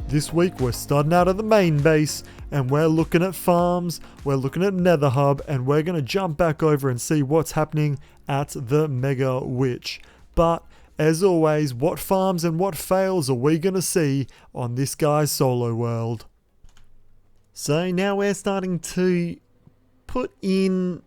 This week we're starting out at the main base and we're looking at farms, we're looking at Nether Hub, and we're going to jump back over and see what's happening at the Mega Witch. But as always, what farms and what fails are we going to see on this guy's solo world? So now we're starting to put in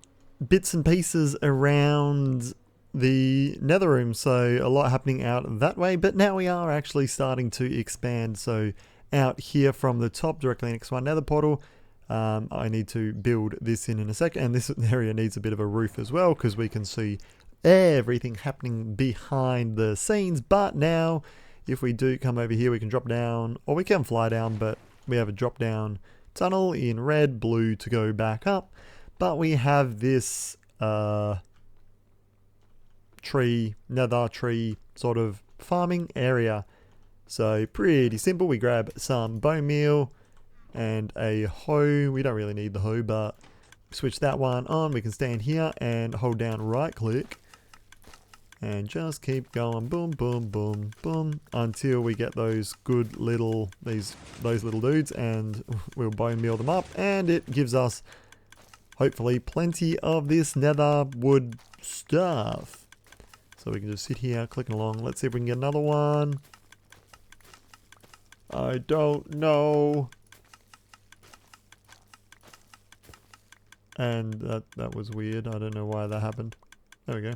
bits and pieces around the nether room, so a lot happening out that way, but now we are actually starting to expand. So out here from the top directly next to our nether portal, I need to build this in a second, and this area needs a bit of a roof as well because we can see everything happening behind the scenes. But now if we do come over here, we can drop down, or we can fly down, but we have a drop down tunnel in red, blue to go back up. But we have this nether tree sort of farming area. So pretty simple. We grab some bone meal and a hoe. We don't really need the hoe, but switch that one on. We can stand here and hold down right click and just keep going, boom, boom, boom, boom, until we get those good little, those little dudes, and we'll bone meal them up, and it gives us hopefully plenty of this nether wood stuff. So we can just sit here clicking along. Let's see if we can get another one. I don't know. And that was weird. I don't know why that happened. There we go.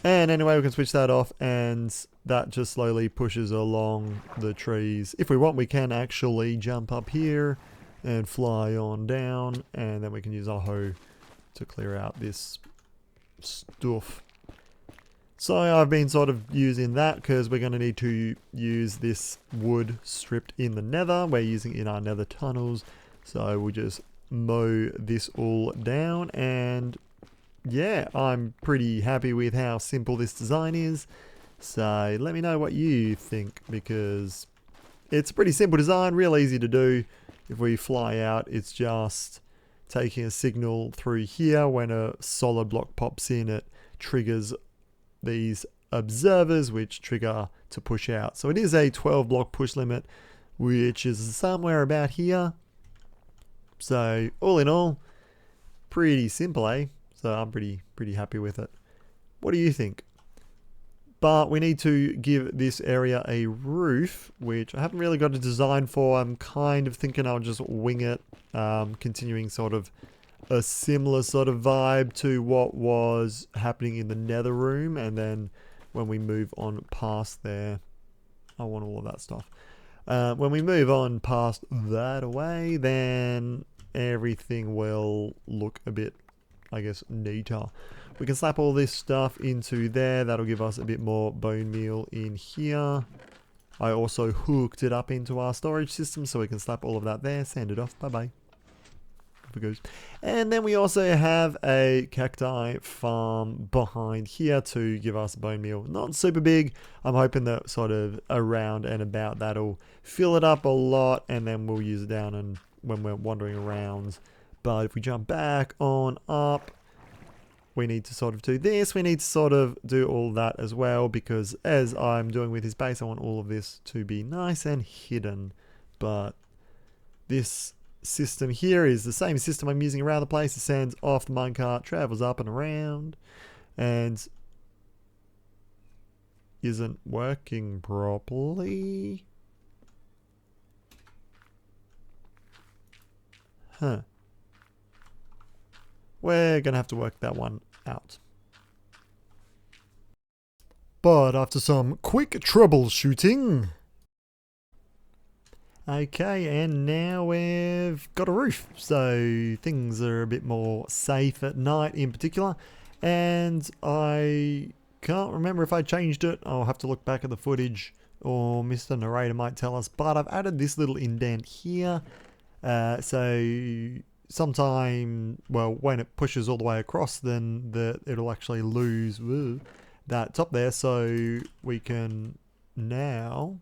And anyway, we can switch that off, and that just slowly pushes along the trees. If we want, we can actually jump up here and fly on down, and then we can use our hoe to clear out this stuff. So I've been sort of using that because we're going to need to use this wood stripped in the nether. We're using it in our nether tunnels, so we'll just mow this all down. And yeah, I'm pretty happy with how simple this design is. So let me know what you think, because it's a pretty simple design, real easy to do. If we fly out, it's just taking a signal through here. When a solid block pops in, it triggers these observers, which trigger to push out. So it is a 12 block push limit, which is somewhere about here. So all in all, pretty simple, eh? So I'm pretty happy with it. What do you think? But we need to give this area a roof, which I haven't really got a design for. I'm kind of thinking I'll just wing it, continuing sort of a similar sort of vibe to what was happening in the nether room. And then when we move on past there, I want all of that stuff. When we move on past that away, then everything will look a bit, I guess, neater. We can slap all this stuff into there. That'll give us a bit more bone meal in here. I also hooked it up into our storage system, so we can slap all of that there, sand it off, bye-bye. Off it goes. And then we also have a cacti farm behind here to give us bone meal. Not super big. I'm hoping that sort of around and about that'll fill it up a lot, and then we'll use it down and when we're wandering around. But if we jump back on up, we need to sort of do this. We need to sort of do all that as well, because as I'm doing with his base, I want all of this to be nice and hidden. But this system here is the same system I'm using around the place. It sends off the minecart, travels up and around, and isn't working properly. Huh. We're going to have to work that one out. But after some quick troubleshooting. Okay, and now we've got a roof. So things are a bit more safe at night in particular. And I can't remember if I changed it. I'll have to look back at the footage, or Mr. Narrator might tell us. But I've added this little indent here. So sometime, well, when it pushes all the way across, then it'll actually lose that top there. So we can now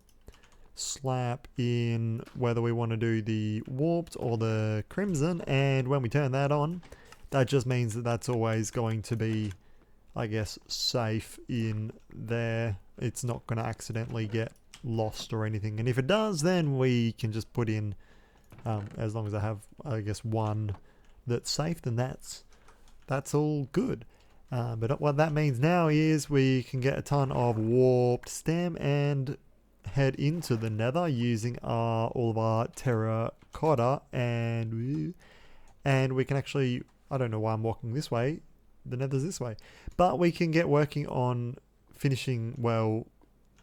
slap in whether we want to do the warped or the crimson, and when we turn that on, that just means that that's always going to be, I guess, safe in there. It's not going to accidentally get lost or anything. And if it does, then we can just put in, as long as I have, I guess, one that's safe, then that's all good. But what that means now is we can get a ton of warped stem and head into the nether using all of our terracotta, and we can actually, I don't know why I'm walking this way, the nether's this way, but we can get working on finishing, well,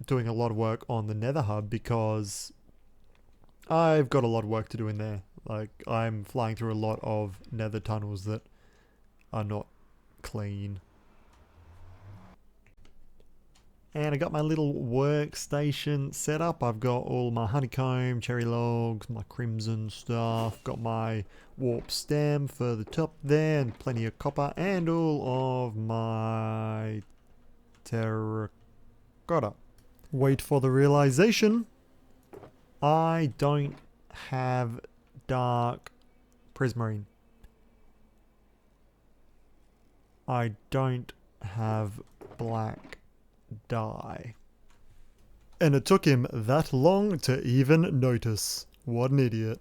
doing a lot of work on the nether hub, because I've got a lot of work to do in there. Like, I'm flying through a lot of nether tunnels that are not clean. And I got my little workstation set up. I've got all my honeycomb, cherry logs, my crimson stuff, got my warp stem for the top there, and plenty of copper, and all of my terracotta. Wait for the realization. I don't have dark prismarine. I don't have black dye. And it took him that long to even notice. What an idiot.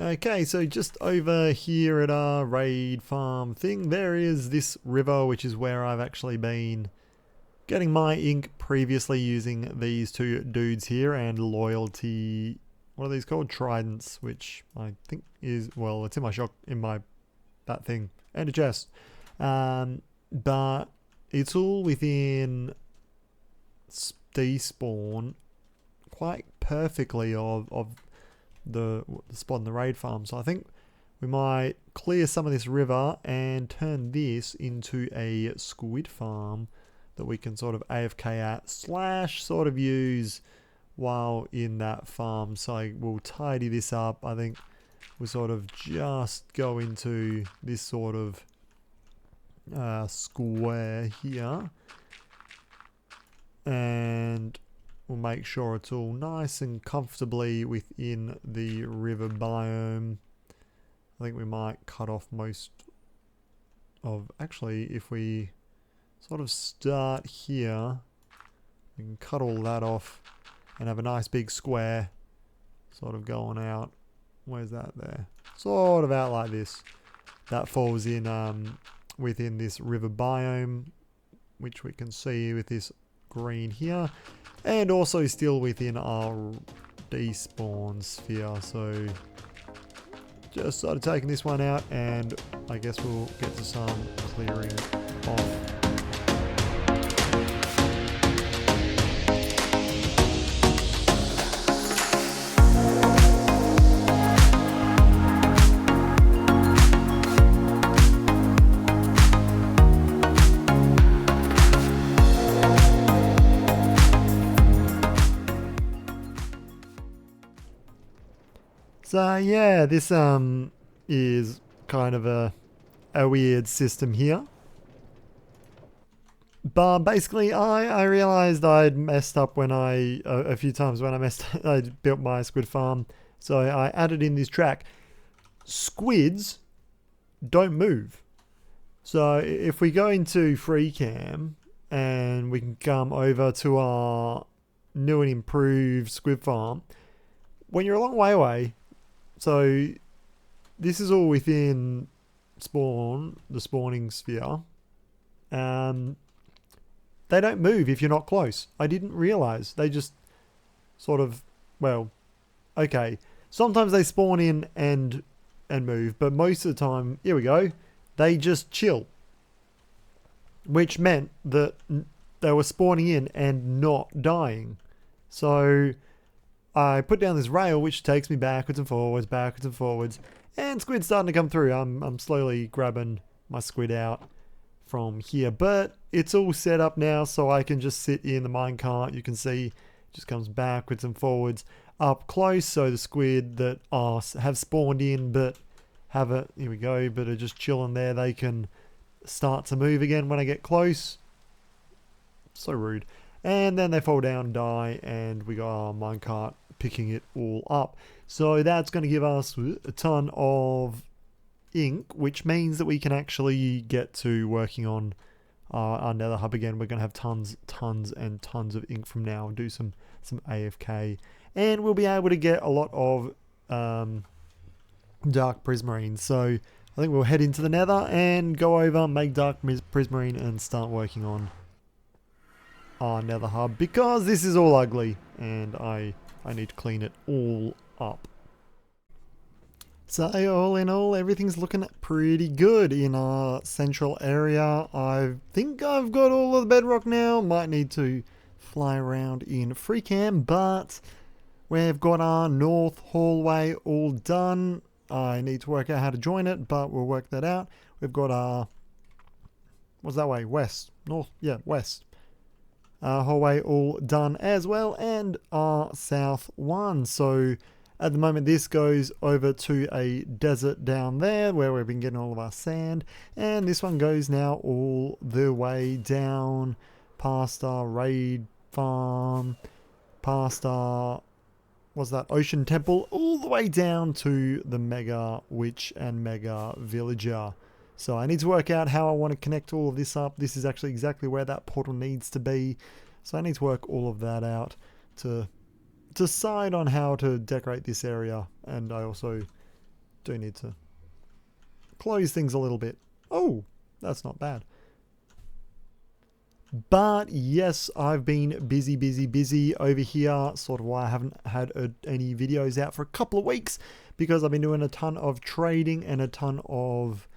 Okay, so just over here at our raid farm thing, there is this river, which is where I've actually been getting my ink previously, using these two dudes here and loyalty, what are these called? Tridents, which I think is, well, it's in my shop, in my, that thing, and a chest. But it's all within despawn quite perfectly of the spot in the raid farm. So I think we might clear some of this river and turn this into a squid farm that we can sort of AFK at / sort of use while in that farm. So we'll tidy this up. I think we'll sort of just go into this sort of square here, and we'll make sure it's all nice and comfortably within the river biome. I think we might cut off most of, actually, if we sort of start here, we can cut all that off and have a nice big square sort of going out. Where's that there? Sort of out like this. That falls in within this river biome, which we can see with this green here, and also still within our despawn sphere. So just sort of taking this one out, and I guess we'll get to some clearing off. So yeah, this is kind of a weird system here. But basically I realized I'd messed up when a few times when I built my squid farm. So I added in this track. Squids don't move. So if we go into free cam and we can come over to our new and improved squid farm, when you're a long way away, so this is all within the spawning sphere. They don't move if you're not close. I didn't realize. They just sort of, well, okay. Sometimes they spawn in and move, but most of the time, here we go, they just chill. Which meant that they were spawning in and not dying. So I put down this rail which takes me backwards and forwards, and squid's starting to come through. I'm slowly grabbing my squid out from here, but it's all set up now, so I can just sit in the minecart. You can see it just comes backwards and forwards up close, so the squid that have spawned in but here we go, but are just chilling there, they can start to move again when I get close. So rude. And then they fall down and die, and we got our minecart picking it all up. So that's going to give us a ton of ink, which means that we can actually get to working on our nether hub again. We're going to have tons and tons of ink from now. Do some AFK. And we'll be able to get a lot of dark prismarine. So I think we'll head into the nether and go over, make dark prismarine and start working on our nether hub. Because this is all ugly and I need to clean it all up. So all in all, everything's looking pretty good in our central area. I think I've got all of the bedrock now. Might need to fly around in free cam, but we've got our north hallway all done. I need to work out how to join it, but we'll work that out. We've got our, what's that way? West, north, yeah, west. Hallway all done as well, and our south one. So at the moment, this goes over to a desert down there where we've been getting all of our sand. And this one goes now all the way down past our raid farm, past our, what's that, ocean temple, all the way down to the mega witch and mega villager. So I need to work out how I want to connect all of this up. This is actually exactly where that portal needs to be. So I need to work all of that out to decide on how to decorate this area, and I also do need to close things a little bit. Oh, that's not bad. But yes, I've been busy over here, sort of why I haven't had any videos out for a couple of weeks, because I've been doing a ton of trading and a ton of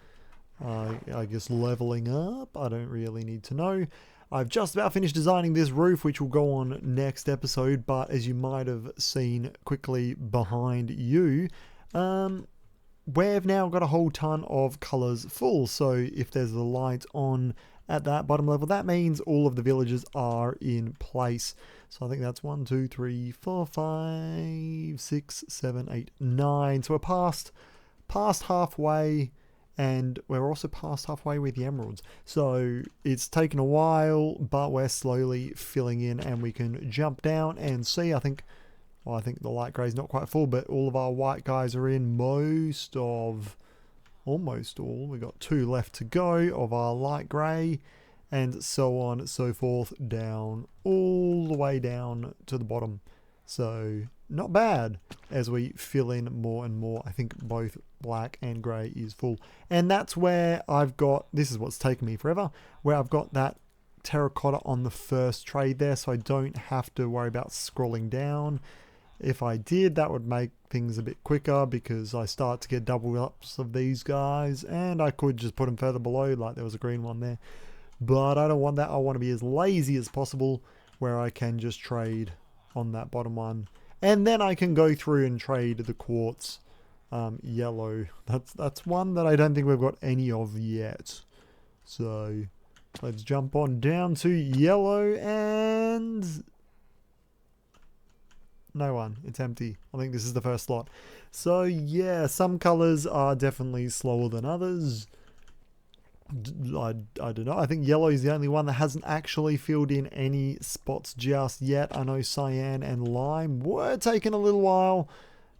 I guess leveling up. I don't really need to know. I've just about finished designing this roof, which will go on next episode, but as you might have seen quickly behind you, we've now got a whole ton of colors full. So if there's the light on at that bottom level, that means all of the villages are in place. So I think that's 1, 2, 3, 4, 5, 6, 7, 8, 9. So we're past halfway. And we're also past halfway with the emeralds. So it's taken a while, but we're slowly filling in, and we can jump down and see. I think the light grey is not quite full, but all of our white guys are in. Almost all. We've got 2 left to go of our light grey, and so on and so forth, down all the way down to the bottom. So not bad as we fill in more and more. I think both black and grey is full. And that's where I've got, this is what's taken me forever, where I've got that terracotta on the first trade there, so I don't have to worry about scrolling down. If I did, that would make things a bit quicker, because I start to get double ups of these guys, and I could just put them further below, like there was a green one there. But I don't want that. I want to be as lazy as possible, where I can just trade on that bottom one, and then I can go through and trade the quartz yellow. That's one that I don't think we've got any of yet. So let's jump on down to yellow, and no one. It's empty. I think this is the first slot. So yeah, some colors are definitely slower than others. I don't know. I think yellow is the only one that hasn't actually filled in any spots just yet. I know cyan and lime were taking a little while.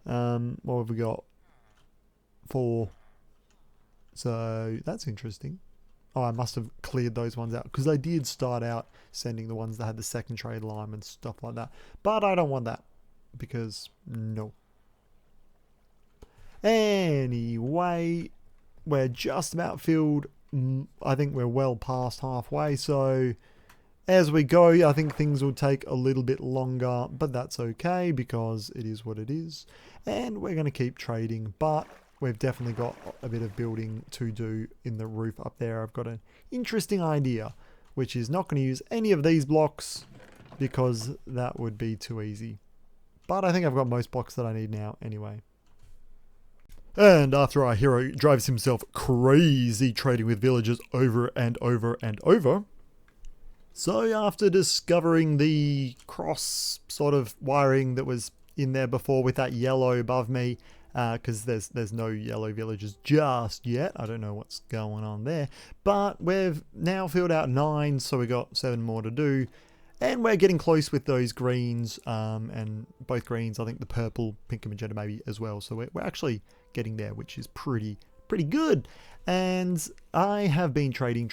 What have we got? 4. So that's interesting. Oh, I must have cleared those ones out, because I did start out sending the ones that had the second trade lime and stuff like that. But I don't want that, because no. Anyway, we're just about filled. I think we're well past halfway, so as we go, I think things will take a little bit longer, but that's okay, because it is what it is, and we're going to keep trading. But we've definitely got a bit of building to do in the roof up there. I've got an interesting idea, which is not going to use any of these blocks, because that would be too easy. But I think I've got most blocks that I need now anyway. And after our hero drives himself crazy trading with villagers over and over and over, so after discovering the cross sort of wiring that was in there before with that yellow above me, because there's no yellow villagers just yet. I don't know what's going on there, but we've now filled out 9, so we got 7 more to do. And we're getting close with those greens, and both greens, I think the purple, pink and magenta maybe as well. So we're actually getting there, which is pretty pretty good. And I have been trading,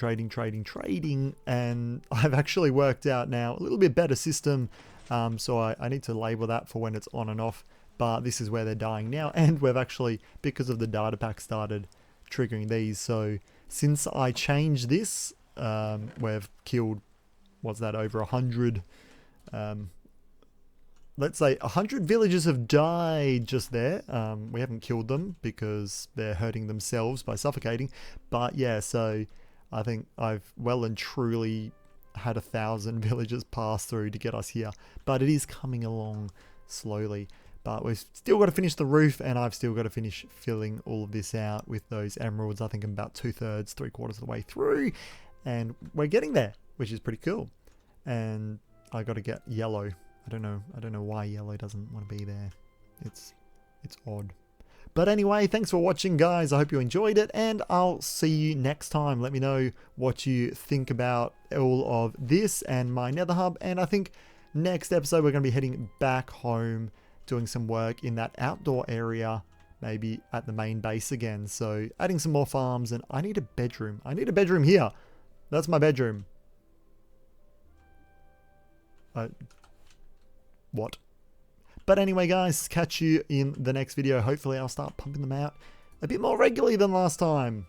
and I've actually worked out now a little bit better system. So I need to label that for when it's on and off. But this is where they're dying now, and we've actually, because of the data pack, started triggering these. So since I changed this, we've killed, what's that, over 100, let's say 100 villagers have died just there. We haven't killed them because they're hurting themselves by suffocating. But yeah, so I think I've well and truly had 1,000 villagers pass through to get us here. But it is coming along slowly. But we've still got to finish the roof, and I've still got to finish filling all of this out with those emeralds. I think I'm about 2/3, 3/4 of the way through. And we're getting there, which is pretty cool. And I got to get yellow. I don't know why yellow doesn't want to be there. It's odd. But anyway, thanks for watching, guys. I hope you enjoyed it, and I'll see you next time. Let me know what you think about all of this and my nether hub. And I think next episode we're going to be heading back home, doing some work in that outdoor area, maybe at the main base again. So adding some more farms, and I need a bedroom. I need a bedroom here. That's my bedroom. What? But anyway, guys, catch you in the next video. Hopefully I'll start pumping them out a bit more regularly than last time.